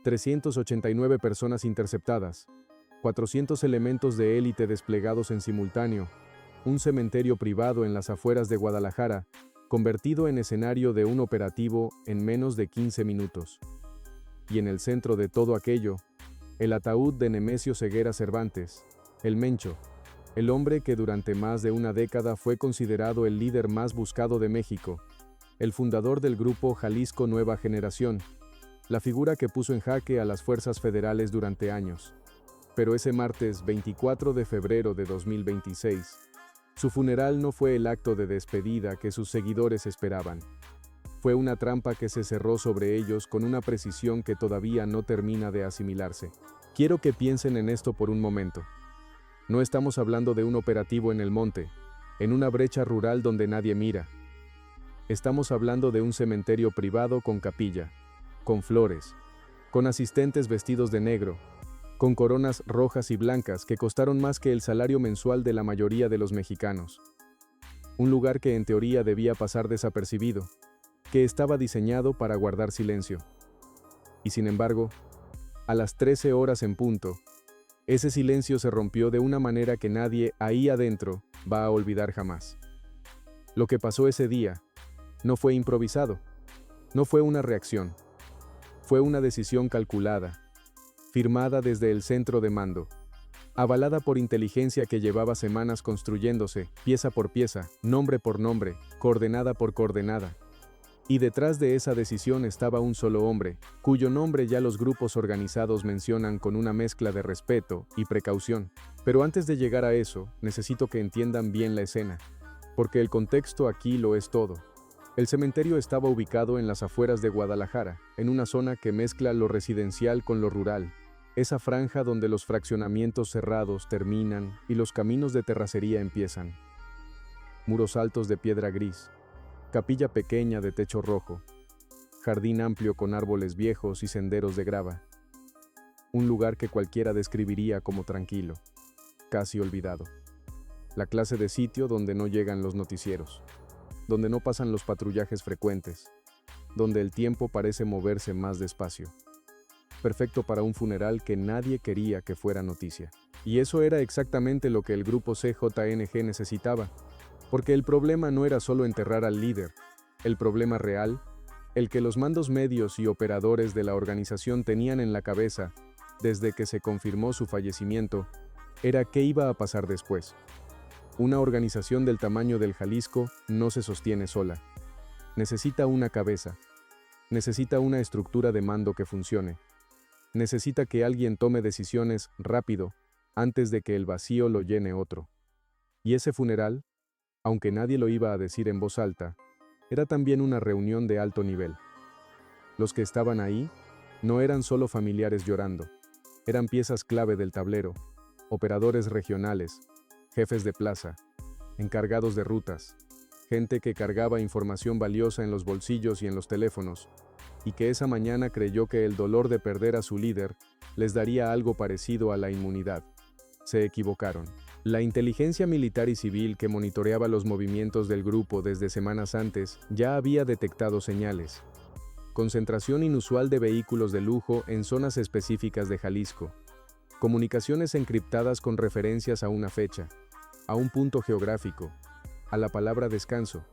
389 personas interceptadas, 400 elementos de élite desplegados en simultáneo, un cementerio privado en las afueras de Guadalajara, convertido en escenario de un operativo en menos de 15 minutos. Y en el centro de todo aquello, el ataúd de Nemesio Ceguera Cervantes, el Mencho, el hombre que durante más de una década fue considerado el líder más buscado de México, el fundador del grupo Jalisco Nueva Generación, la figura que puso en jaque a las fuerzas federales durante años. Pero ese martes 24 de febrero de 2026, su funeral no fue el acto de despedida que sus seguidores esperaban. Fue una trampa que se cerró sobre ellos con una precisión que todavía no termina de asimilarse. Quiero que piensen en esto por un momento. No estamos hablando de un operativo en el monte, en una brecha rural donde nadie mira. Estamos hablando de un cementerio privado con capilla, con flores, con asistentes vestidos de negro, con coronas rojas y blancas que costaron más que el salario mensual de la mayoría de los mexicanos. Un lugar que en teoría debía pasar desapercibido, que estaba diseñado para guardar silencio. Y sin embargo, a las 13 horas en punto, ese silencio se rompió de una manera que nadie ahí adentro va a olvidar jamás. Lo que pasó ese día no fue improvisado, no fue una reacción, fue una decisión calculada, firmada desde el centro de mando, avalada por inteligencia que llevaba semanas construyéndose, pieza por pieza, nombre por nombre, coordenada por coordenada. Y detrás de esa decisión estaba un solo hombre, cuyo nombre ya los grupos organizados mencionan con una mezcla de respeto y precaución. Pero antes de llegar a eso, necesito que entiendan bien la escena, porque el contexto aquí lo es todo. El cementerio estaba ubicado en las afueras de Guadalajara, en una zona que mezcla lo residencial con lo rural, esa franja donde los fraccionamientos cerrados terminan y los caminos de terracería empiezan. Muros altos de piedra gris, capilla pequeña de techo rojo, jardín amplio con árboles viejos y senderos de grava. Un lugar que cualquiera describiría como tranquilo, casi olvidado. La clase de sitio donde no llegan los noticieros, donde no pasan los patrullajes frecuentes, donde el tiempo parece moverse más despacio. Perfecto para un funeral que nadie quería que fuera noticia. Y eso era exactamente lo que el grupo CJNG necesitaba, porque el problema no era solo enterrar al líder. El problema real, el que los mandos medios y operadores de la organización tenían en la cabeza, desde que se confirmó su fallecimiento, era qué iba a pasar después. Una organización del tamaño del Jalisco no se sostiene sola. Necesita una cabeza. Necesita una estructura de mando que funcione. Necesita que alguien tome decisiones rápido, antes de que el vacío lo llene otro. Y ese funeral, aunque nadie lo iba a decir en voz alta, era también una reunión de alto nivel. Los que estaban ahí no eran solo familiares llorando, eran piezas clave del tablero, operadores regionales, jefes de plaza, encargados de rutas, gente que cargaba información valiosa en los bolsillos y en los teléfonos, y que esa mañana creyó que el dolor de perder a su líder les daría algo parecido a la inmunidad. Se equivocaron. La inteligencia militar y civil que monitoreaba los movimientos del grupo desde semanas antes ya había detectado señales. Concentración inusual de vehículos de lujo en zonas específicas de Jalisco. Comunicaciones encriptadas con referencias a una fecha, a un punto geográfico, a la palabra descanso,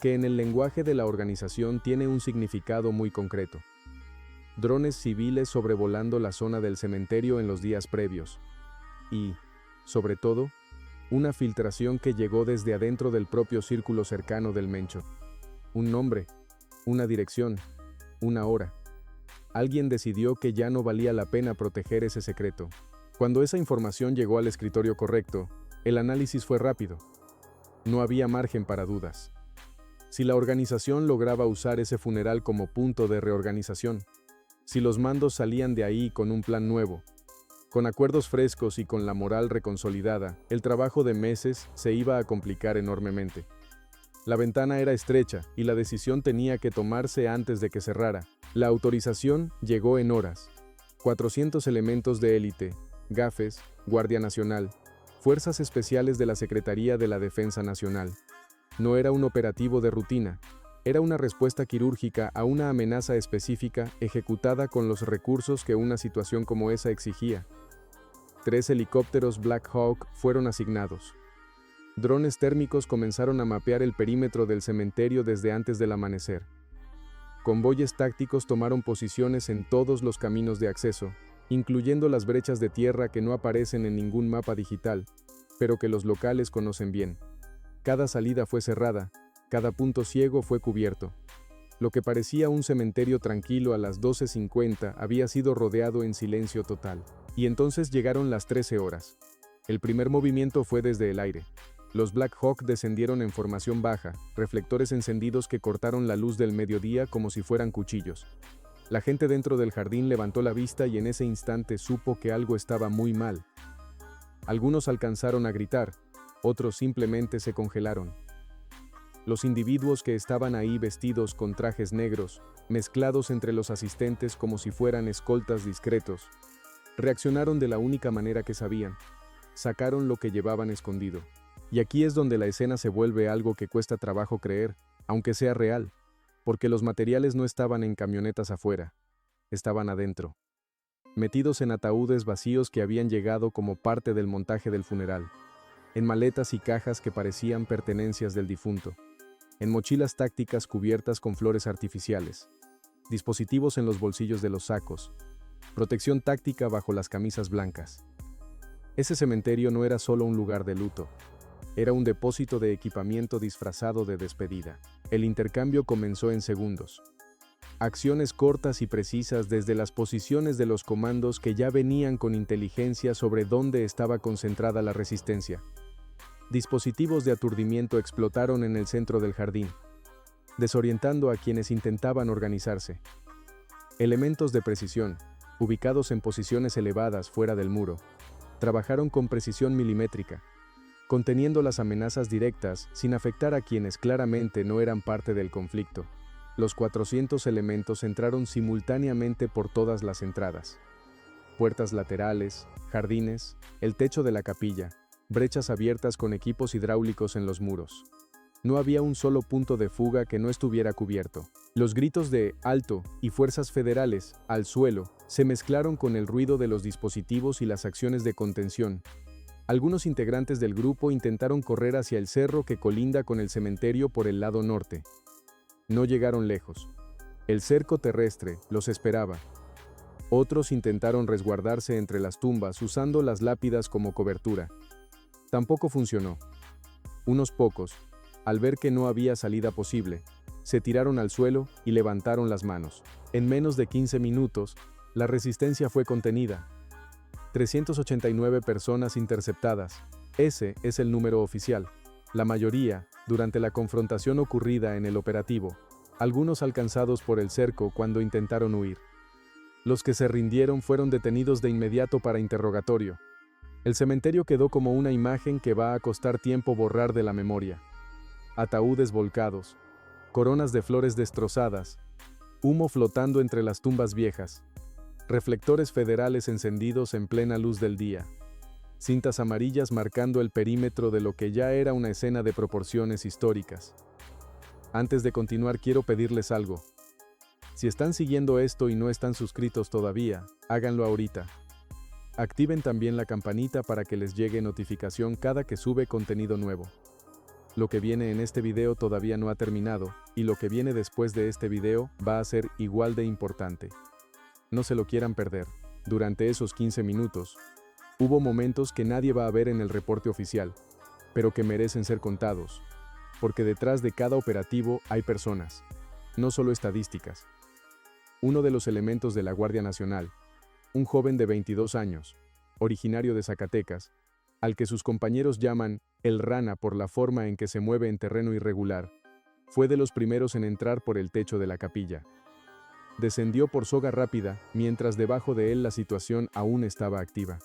que en el lenguaje de la organización tiene un significado muy concreto. Drones civiles sobrevolando la zona del cementerio en los días previos. Y, sobre todo, una filtración que llegó desde adentro del propio círculo cercano del Mencho. Un nombre, una dirección, una hora. Alguien decidió que ya no valía la pena proteger ese secreto. Cuando esa información llegó al escritorio correcto, el análisis fue rápido. No había margen para dudas. Si la organización lograba usar ese funeral como punto de reorganización, si los mandos salían de ahí con un plan nuevo, con acuerdos frescos y con la moral reconsolidada, el trabajo de meses se iba a complicar enormemente. La ventana era estrecha y la decisión tenía que tomarse antes de que cerrara. La autorización llegó en horas. 400 elementos de élite, GAFES, Guardia Nacional, Fuerzas Especiales de la Secretaría de la Defensa Nacional. No era un operativo de rutina, Era una respuesta quirúrgica a una amenaza específica ejecutada con los recursos que una situación como esa exigía. 3 helicópteros Black Hawk fueron asignados. Drones térmicos comenzaron a mapear el perímetro del cementerio desde antes del amanecer. Convoyes tácticos tomaron posiciones en todos los caminos de acceso, incluyendo las brechas de tierra que no aparecen en ningún mapa digital, pero que los locales conocen bien. Cada salida fue cerrada, cada punto ciego fue cubierto. Lo que parecía un cementerio tranquilo a las 12:50 había sido rodeado en silencio total. Y entonces llegaron las 13 horas. El primer movimiento fue desde el aire. Los Black Hawk descendieron en formación baja, reflectores encendidos que cortaron la luz del mediodía como si fueran cuchillos. La gente dentro del jardín levantó la vista y en ese instante supo que algo estaba muy mal. Algunos alcanzaron a gritar, otros simplemente se congelaron. Los individuos que estaban ahí vestidos con trajes negros, mezclados entre los asistentes como si fueran escoltas discretos, reaccionaron de la única manera que sabían. Sacaron lo que llevaban escondido. Y aquí es donde la escena se vuelve algo que cuesta trabajo creer, aunque sea real, porque los materiales no estaban en camionetas afuera, estaban adentro, metidos en ataúdes vacíos que habían llegado como parte del montaje del funeral, en maletas y cajas que parecían pertenencias del difunto, en mochilas tácticas cubiertas con flores artificiales, dispositivos en los bolsillos de los sacos, protección táctica bajo las camisas blancas. Ese cementerio no era solo un lugar de luto, era un depósito de equipamiento disfrazado de despedida. El intercambio comenzó en segundos. Acciones cortas y precisas desde las posiciones de los comandos que ya venían con inteligencia sobre dónde estaba concentrada la resistencia. Dispositivos de aturdimiento explotaron en el centro del jardín, desorientando a quienes intentaban organizarse. Elementos de precisión, ubicados en posiciones elevadas fuera del muro, trabajaron con precisión milimétrica, conteniendo las amenazas directas sin afectar a quienes claramente no eran parte del conflicto. Los 400 elementos entraron simultáneamente por todas las entradas. Puertas laterales, jardines, el techo de la capilla, brechas abiertas con equipos hidráulicos en los muros. No había un solo punto de fuga que no estuviera cubierto. Los gritos de «alto» y fuerzas federales, «al suelo», se mezclaron con el ruido de los dispositivos y las acciones de contención. Algunos integrantes del grupo intentaron correr hacia el cerro que colinda con el cementerio por el lado norte. No llegaron lejos. El cerco terrestre los esperaba. Otros intentaron resguardarse entre las tumbas usando las lápidas como cobertura. Tampoco funcionó. Unos pocos, al ver que no había salida posible, se tiraron al suelo y levantaron las manos. En menos de 15 minutos, la resistencia fue contenida. 389 personas interceptadas. Ese es el número oficial. La mayoría, durante la confrontación ocurrida en el operativo, algunos alcanzados por el cerco cuando intentaron huir. Los que se rindieron fueron detenidos de inmediato para interrogatorio. El cementerio quedó como una imagen que va a costar tiempo borrar de la memoria. Ataúdes volcados, coronas de flores destrozadas, humo flotando entre las tumbas viejas, reflectores federales encendidos en plena luz del día, cintas amarillas marcando el perímetro de lo que ya era una escena de proporciones históricas. Antes de continuar quiero pedirles algo. Si están siguiendo esto y no están suscritos todavía, háganlo ahorita. Activen también la campanita para que les llegue notificación cada que sube contenido nuevo. Lo que viene en este video todavía no ha terminado, y lo que viene después de este video va a ser igual de importante. No se lo quieran perder. Durante esos 15 minutos, hubo momentos que nadie va a ver en el reporte oficial, pero que merecen ser contados, porque detrás de cada operativo hay personas, no solo estadísticas. Uno de los elementos de la Guardia Nacional, un joven de 22 años, originario de Zacatecas, al que sus compañeros llaman el Rana por la forma en que se mueve en terreno irregular, fue de los primeros en entrar por el techo de la capilla. Descendió por soga rápida, mientras debajo de él la situación aún estaba activa.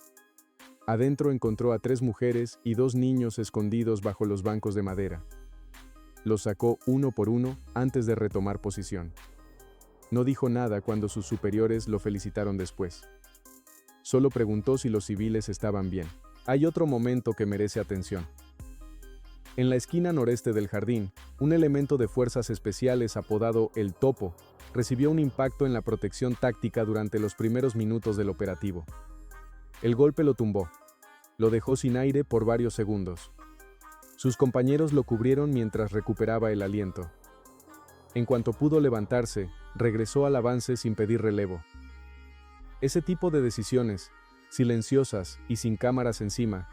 Adentro encontró a 3 mujeres y 2 niños escondidos bajo los bancos de madera. Los sacó uno por uno antes de retomar posición. No dijo nada cuando sus superiores lo felicitaron después. Solo preguntó si los civiles estaban bien. Hay otro momento que merece atención. En la esquina noreste del jardín, un elemento de fuerzas especiales apodado El Topo recibió un impacto en la protección táctica durante los primeros minutos del operativo. El golpe lo tumbó. Lo dejó sin aire por varios segundos. Sus compañeros lo cubrieron mientras recuperaba el aliento. En cuanto pudo levantarse, regresó al avance sin pedir relevo. Ese tipo de decisiones, silenciosas y sin cámaras encima,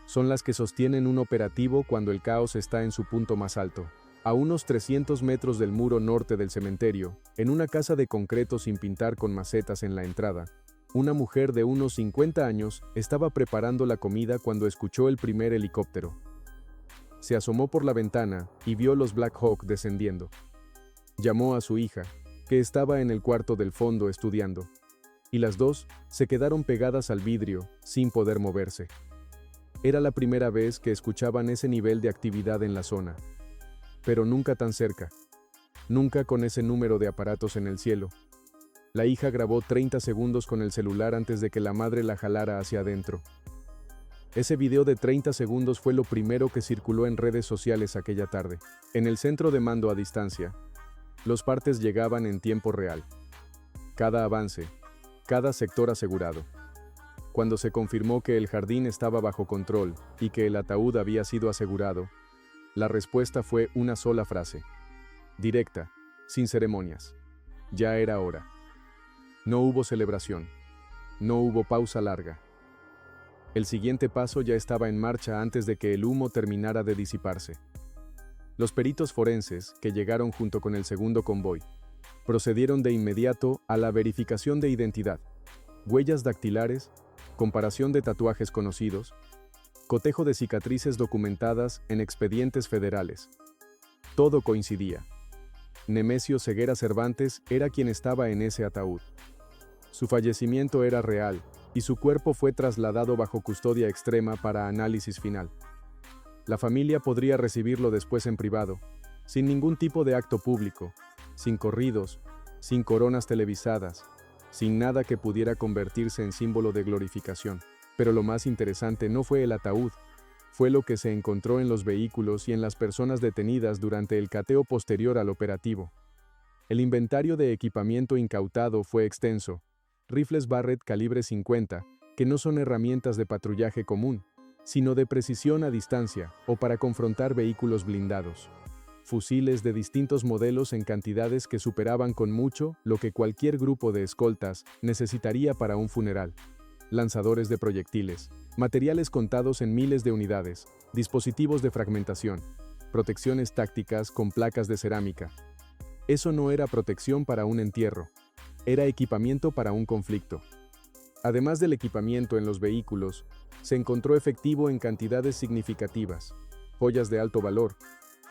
son las que sostienen un operativo cuando el caos está en su punto más alto. A unos 300 metros del muro norte del cementerio, en una casa de concreto sin pintar con macetas en la entrada, una mujer de unos 50 años estaba preparando la comida cuando escuchó el primer helicóptero. Se asomó por la ventana y vio los Black Hawk descendiendo. Llamó a su hija, que estaba en el cuarto del fondo estudiando, y las dos se quedaron pegadas al vidrio, sin poder moverse. Era la primera vez que escuchaban ese nivel de actividad en la zona. Pero nunca tan cerca. Nunca con ese número de aparatos en el cielo. La hija grabó 30 segundos con el celular antes de que la madre la jalara hacia adentro. Ese video de 30 segundos fue lo primero que circuló en redes sociales aquella tarde. En el centro de mando a distancia, los partes llegaban en tiempo real. Cada avance, cada sector asegurado. Cuando se confirmó que el jardín estaba bajo control y que el ataúd había sido asegurado, la respuesta fue una sola frase. Directa, sin ceremonias. Ya era hora. No hubo celebración. No hubo pausa larga. El siguiente paso ya estaba en marcha antes de que el humo terminara de disiparse. Los peritos forenses, que llegaron junto con el segundo convoy, procedieron de inmediato a la verificación de identidad, huellas dactilares, comparación de tatuajes conocidos, cotejo de cicatrices documentadas en expedientes federales. Todo coincidía. Nemesio Ceguera Cervantes era quien estaba en ese ataúd. Su fallecimiento era real, y su cuerpo fue trasladado bajo custodia extrema para análisis final. La familia podría recibirlo después en privado, sin ningún tipo de acto público, sin corridos, sin coronas televisadas, sin nada que pudiera convertirse en símbolo de glorificación. Pero lo más interesante no fue el ataúd, fue lo que se encontró en los vehículos y en las personas detenidas durante el cateo posterior al operativo. El inventario de equipamiento incautado fue extenso. Rifles Barrett calibre 50, que no son herramientas de patrullaje común, sino de precisión a distancia o para confrontar vehículos blindados. Fusiles de distintos modelos en cantidades que superaban con mucho lo que cualquier grupo de escoltas necesitaría para un funeral. Lanzadores de proyectiles, materiales contados en miles de unidades, dispositivos de fragmentación, protecciones tácticas con placas de cerámica. Eso no era protección para un entierro, era equipamiento para un conflicto. Además del equipamiento en los vehículos, se encontró efectivo en cantidades significativas, joyas de alto valor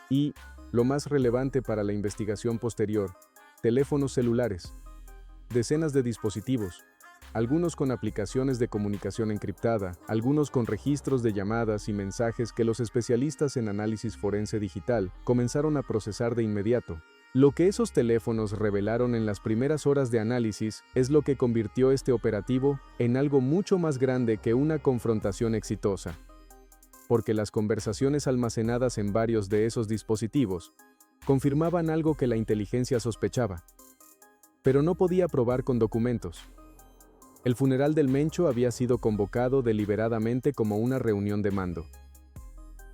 y, lo más relevante para la investigación posterior, teléfonos celulares. Decenas de dispositivos, algunos con aplicaciones de comunicación encriptada, algunos con registros de llamadas y mensajes que los especialistas en análisis forense digital comenzaron a procesar de inmediato. Lo que esos teléfonos revelaron en las primeras horas de análisis es lo que convirtió este operativo en algo mucho más grande que una confrontación exitosa. Porque las conversaciones almacenadas en varios de esos dispositivos confirmaban algo que la inteligencia sospechaba, pero no podía probar con documentos. El funeral del Mencho había sido convocado deliberadamente como una reunión de mando.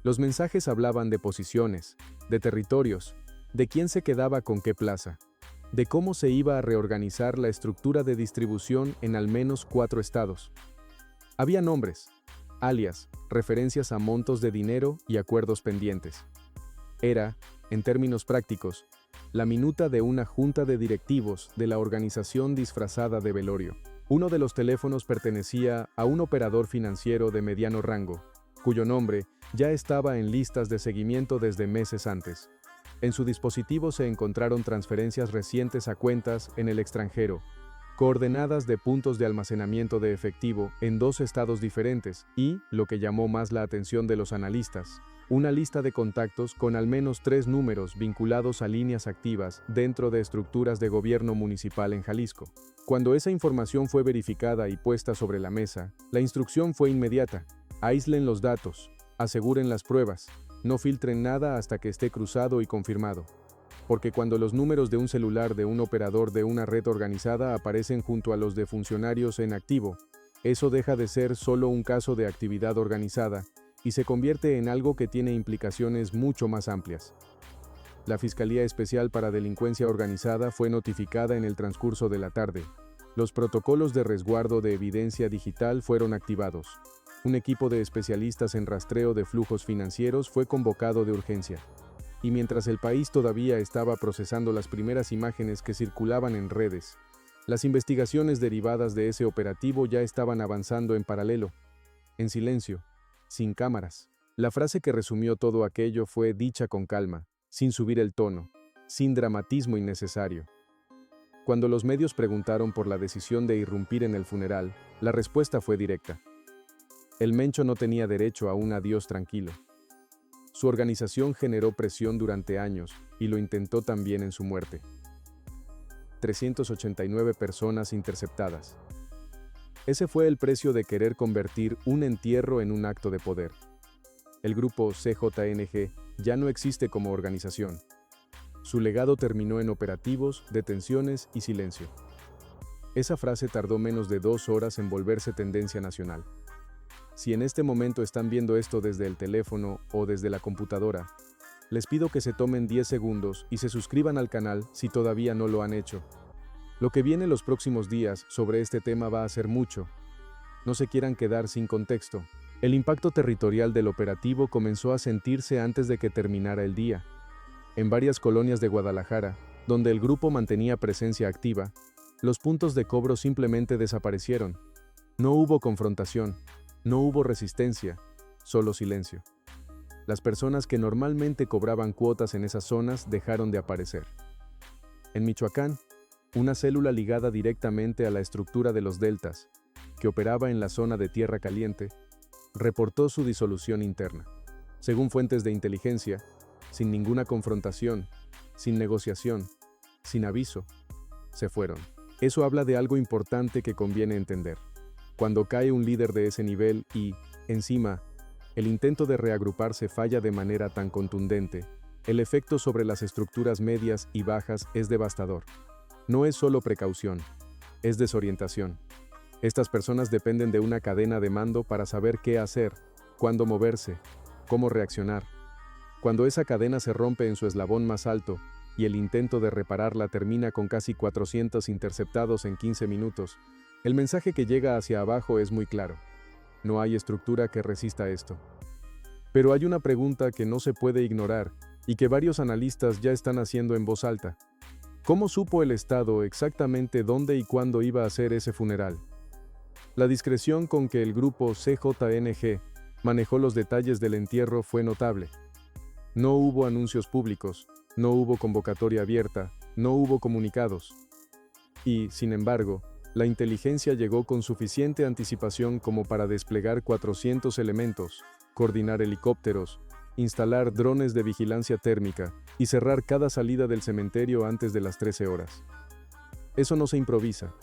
Los mensajes hablaban de posiciones, de territorios, de quién se quedaba con qué plaza, de cómo se iba a reorganizar la estructura de distribución en al menos 4 estados. Había nombres, alias, referencias a montos de dinero y acuerdos pendientes. Era, en términos prácticos, la minuta de una junta de directivos de la organización disfrazada de velorio. Uno de los teléfonos pertenecía a un operador financiero de mediano rango, cuyo nombre ya estaba en listas de seguimiento desde meses antes. En su dispositivo se encontraron transferencias recientes a cuentas en el extranjero, coordenadas de puntos de almacenamiento de efectivo en 2 estados diferentes y, lo que llamó más la atención de los analistas, una lista de contactos con al menos 3 números vinculados a líneas activas dentro de estructuras de gobierno municipal en Jalisco. Cuando esa información fue verificada y puesta sobre la mesa, la instrucción fue inmediata: aíslen los datos, aseguren las pruebas, No filtren nada hasta que esté cruzado y confirmado. Porque cuando los números de un celular de un operador de una red organizada aparecen junto a los de funcionarios en activo, eso deja de ser solo un caso de actividad organizada y se convierte en algo que tiene implicaciones mucho más amplias. La Fiscalía Especial para Delincuencia Organizada fue notificada en el transcurso de la tarde. Los protocolos de resguardo de evidencia digital fueron activados. Un equipo de especialistas en rastreo de flujos financieros fue convocado de urgencia. Y mientras el país todavía estaba procesando las primeras imágenes que circulaban en redes, las investigaciones derivadas de ese operativo ya estaban avanzando en paralelo, en silencio, sin cámaras. La frase que resumió todo aquello fue dicha con calma, sin subir el tono, sin dramatismo innecesario. Cuando los medios preguntaron por la decisión de irrumpir en el funeral, la respuesta fue directa. El Mencho no tenía derecho a un adiós tranquilo. Su organización generó presión durante años y lo intentó también en su muerte. 389 personas interceptadas. Ese fue el precio de querer convertir un entierro en un acto de poder. El grupo CJNG ya no existe como organización. Su legado terminó en operativos, detenciones y silencio. Esa frase tardó menos de 2 horas en volverse tendencia nacional. Si en este momento están viendo esto desde el teléfono o desde la computadora, les pido que se tomen 10 segundos y se suscriban al canal si todavía no lo han hecho. Lo que viene los próximos días sobre este tema va a ser mucho. No se quieran quedar sin contexto. El impacto territorial del operativo comenzó a sentirse antes de que terminara el día. En varias colonias de Guadalajara, donde el grupo mantenía presencia activa, los puntos de cobro simplemente desaparecieron. No hubo confrontación, no hubo resistencia, solo silencio. Las personas que normalmente cobraban cuotas en esas zonas dejaron de aparecer. En Michoacán, una célula ligada directamente a la estructura de los deltas, que operaba en la zona de Tierra Caliente, reportó su disolución interna. Según fuentes de inteligencia, sin ninguna confrontación, sin negociación, sin aviso, se fueron. Eso habla de algo importante que conviene entender. Cuando cae un líder de ese nivel y, encima, el intento de reagruparse falla de manera tan contundente, el efecto sobre las estructuras medias y bajas es devastador. No es solo precaución, es desorientación. Estas personas dependen de una cadena de mando para saber qué hacer, cuándo moverse, cómo reaccionar. Cuando esa cadena se rompe en su eslabón más alto y el intento de repararla termina con casi 400 interceptados en 15 minutos, el mensaje que llega hacia abajo es muy claro. No hay estructura que resista esto. Pero hay una pregunta que no se puede ignorar y que varios analistas ya están haciendo en voz alta. ¿Cómo supo el Estado exactamente dónde y cuándo iba a hacer ese funeral? La discreción con que el grupo CJNG manejó los detalles del entierro fue notable. No hubo anuncios públicos, no hubo convocatoria abierta, no hubo comunicados. Y, sin embargo, la inteligencia llegó con suficiente anticipación como para desplegar 400 elementos, coordinar helicópteros, instalar drones de vigilancia térmica y cerrar cada salida del cementerio antes de las 13 horas. Eso no se improvisa.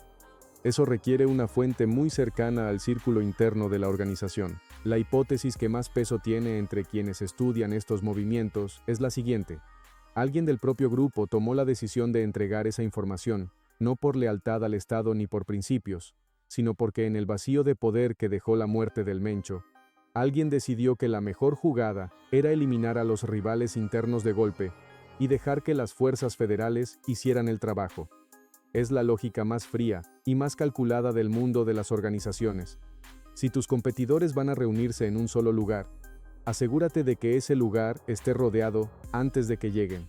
Eso requiere una fuente muy cercana al círculo interno de la organización. La hipótesis que más peso tiene entre quienes estudian estos movimientos es la siguiente. Alguien del propio grupo tomó la decisión de entregar esa información, no por lealtad al Estado ni por principios, sino porque en el vacío de poder que dejó la muerte del Mencho, alguien decidió que la mejor jugada era eliminar a los rivales internos de golpe y dejar que las fuerzas federales hicieran el trabajo. Es la lógica más fría y más calculada del mundo de las organizaciones. Si tus competidores van a reunirse en un solo lugar, asegúrate de que ese lugar esté rodeado antes de que lleguen.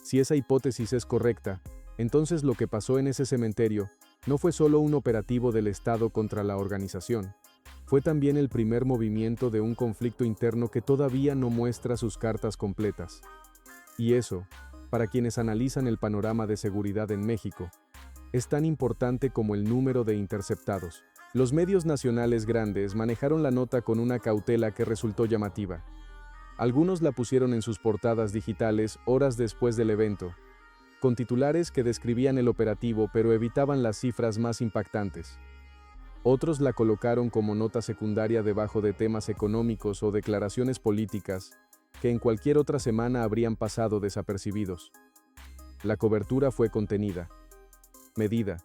Si esa hipótesis es correcta, entonces lo que pasó en ese cementerio no fue solo un operativo del Estado contra la organización, fue también el primer movimiento de un conflicto interno que todavía no muestra sus cartas completas. Y eso, para quienes analizan el panorama de seguridad en México, es tan importante como el número de interceptados. Los medios nacionales grandes manejaron la nota con una cautela que resultó llamativa. Algunos la pusieron en sus portadas digitales horas después del evento, con titulares que describían el operativo pero evitaban las cifras más impactantes. Otros la colocaron como nota secundaria debajo de temas económicos o declaraciones políticas, que en cualquier otra semana habrían pasado desapercibidos. La cobertura fue contenida, medida,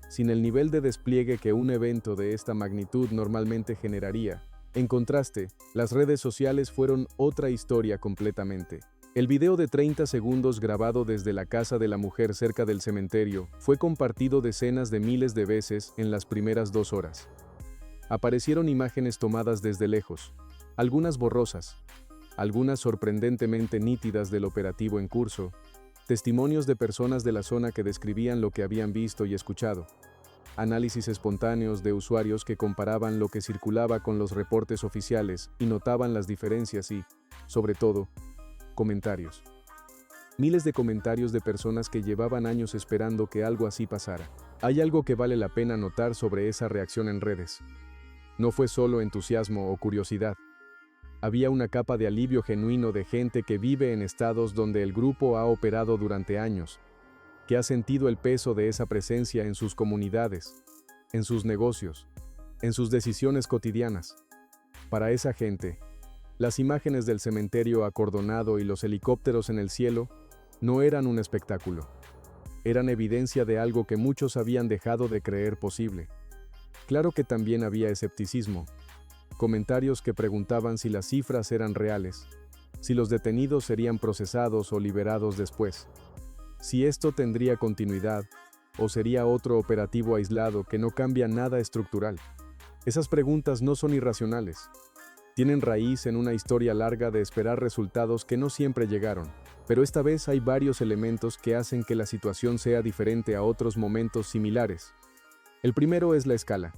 sin el nivel de despliegue que un evento de esta magnitud normalmente generaría. En contraste, las redes sociales fueron otra historia completamente. El video de 30 segundos grabado desde la casa de la mujer cerca del cementerio fue compartido decenas de miles de veces en las primeras 2 horas. Aparecieron imágenes tomadas desde lejos, algunas borrosas, algunas sorprendentemente nítidas del operativo en curso, testimonios de personas de la zona que describían lo que habían visto y escuchado, análisis espontáneos de usuarios que comparaban lo que circulaba con los reportes oficiales y notaban las diferencias y, sobre todo, comentarios. Miles de comentarios de personas que llevaban años esperando que algo así pasara. Hay algo que vale la pena notar sobre esa reacción en redes. No fue solo entusiasmo o curiosidad. Había una capa de alivio genuino de gente que vive en estados donde el grupo ha operado durante años, que ha sentido el peso de esa presencia en sus comunidades, en sus negocios, en sus decisiones cotidianas. Para esa gente, las imágenes del cementerio acordonado y los helicópteros en el cielo no eran un espectáculo. Eran evidencia de algo que muchos habían dejado de creer posible. Claro que también había escepticismo. Comentarios que preguntaban si las cifras eran reales, si los detenidos serían procesados o liberados después, si esto tendría continuidad o sería otro operativo aislado que no cambia nada estructural. Esas preguntas no son irracionales. Tienen raíz en una historia larga de esperar resultados que no siempre llegaron, pero esta vez hay varios elementos que hacen que la situación sea diferente a otros momentos similares. El primero es la escala.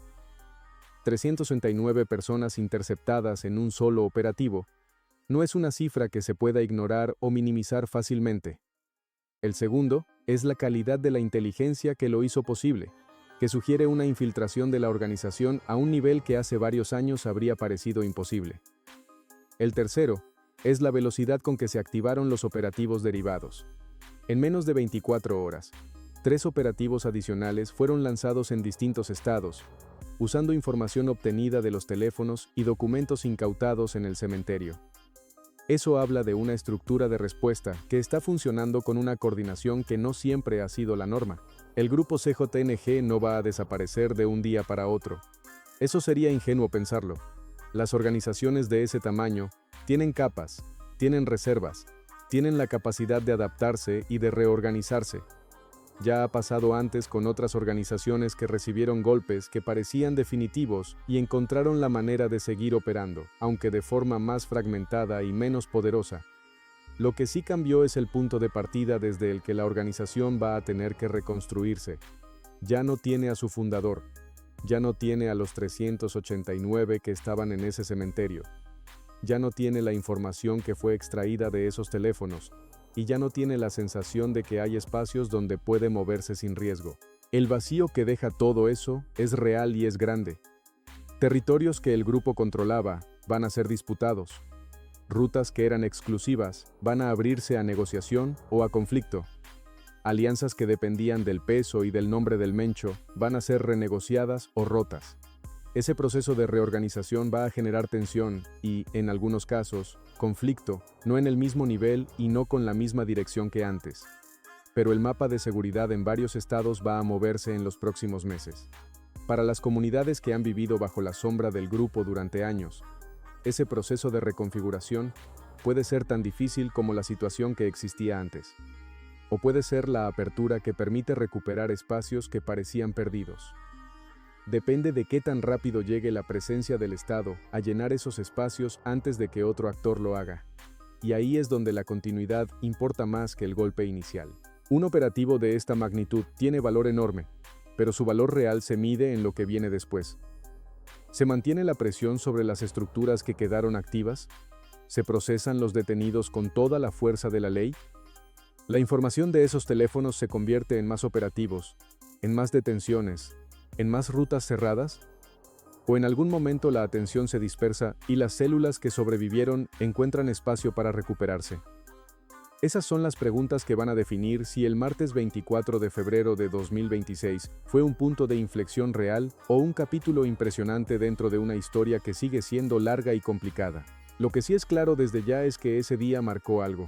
369 personas interceptadas en un solo operativo no es una cifra que se pueda ignorar o minimizar fácilmente. El segundo es la calidad de la inteligencia que lo hizo posible, que sugiere una infiltración de la organización a un nivel que hace varios años habría parecido imposible. El tercero es la velocidad con que se activaron los operativos derivados. En menos de 24 horas, 3 operativos adicionales fueron lanzados en distintos estados, usando información obtenida de los teléfonos y documentos incautados en el cementerio. Eso habla de una estructura de respuesta que está funcionando con una coordinación que no siempre ha sido la norma. El grupo CJNG no va a desaparecer de un día para otro. Eso sería ingenuo pensarlo. Las organizaciones de ese tamaño tienen capas, tienen reservas, tienen la capacidad de adaptarse y de reorganizarse. Ya ha pasado antes con otras organizaciones que recibieron golpes que parecían definitivos y encontraron la manera de seguir operando, aunque de forma más fragmentada y menos poderosa. Lo que sí cambió es el punto de partida desde el que la organización va a tener que reconstruirse. Ya no tiene a su fundador, ya no tiene a los 389 que estaban en ese cementerio, ya no tiene la información que fue extraída de esos teléfonos, y ya no tiene la sensación de que hay espacios donde puede moverse sin riesgo. El vacío que deja todo eso es real y es grande. Territorios que el grupo controlaba van a ser disputados. Rutas que eran exclusivas van a abrirse a negociación o a conflicto. Alianzas que dependían del peso y del nombre del Mencho van a ser renegociadas o rotas. Ese proceso de reorganización va a generar tensión y, en algunos casos, conflicto, no en el mismo nivel y no con la misma dirección que antes. Pero el mapa de seguridad en varios estados va a moverse en los próximos meses. Para las comunidades que han vivido bajo la sombra del grupo durante años, ese proceso de reconfiguración puede ser tan difícil como la situación que existía antes. O puede ser la apertura que permite recuperar espacios que parecían perdidos. Depende de qué tan rápido llegue la presencia del Estado a llenar esos espacios antes de que otro actor lo haga. Y ahí es donde la continuidad importa más que el golpe inicial. Un operativo de esta magnitud tiene valor enorme, pero su valor real se mide en lo que viene después. ¿Se mantiene la presión sobre las estructuras que quedaron activas? ¿Se procesan los detenidos con toda la fuerza de la ley? La información de esos teléfonos se convierte en más operativos, en más detenciones, en más rutas cerradas, o en algún momento la atención se dispersa y las células que sobrevivieron encuentran espacio para recuperarse. Esas son las preguntas que van a definir si el martes 24 de febrero de 2026 fue un punto de inflexión real o un capítulo impresionante dentro de una historia que sigue siendo larga y complicada. Lo que sí es claro desde ya es que ese día marcó algo.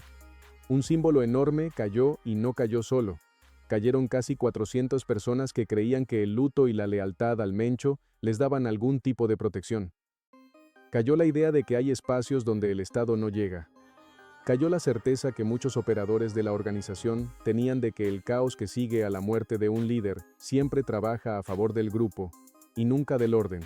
Un símbolo enorme cayó y no cayó solo. Cayeron casi 400 personas que creían que el luto y la lealtad al Mencho les daban algún tipo de protección. Cayó la idea de que hay espacios donde el Estado no llega. Cayó la certeza que muchos operadores de la organización tenían de que el caos que sigue a la muerte de un líder siempre trabaja a favor del grupo, y nunca del orden.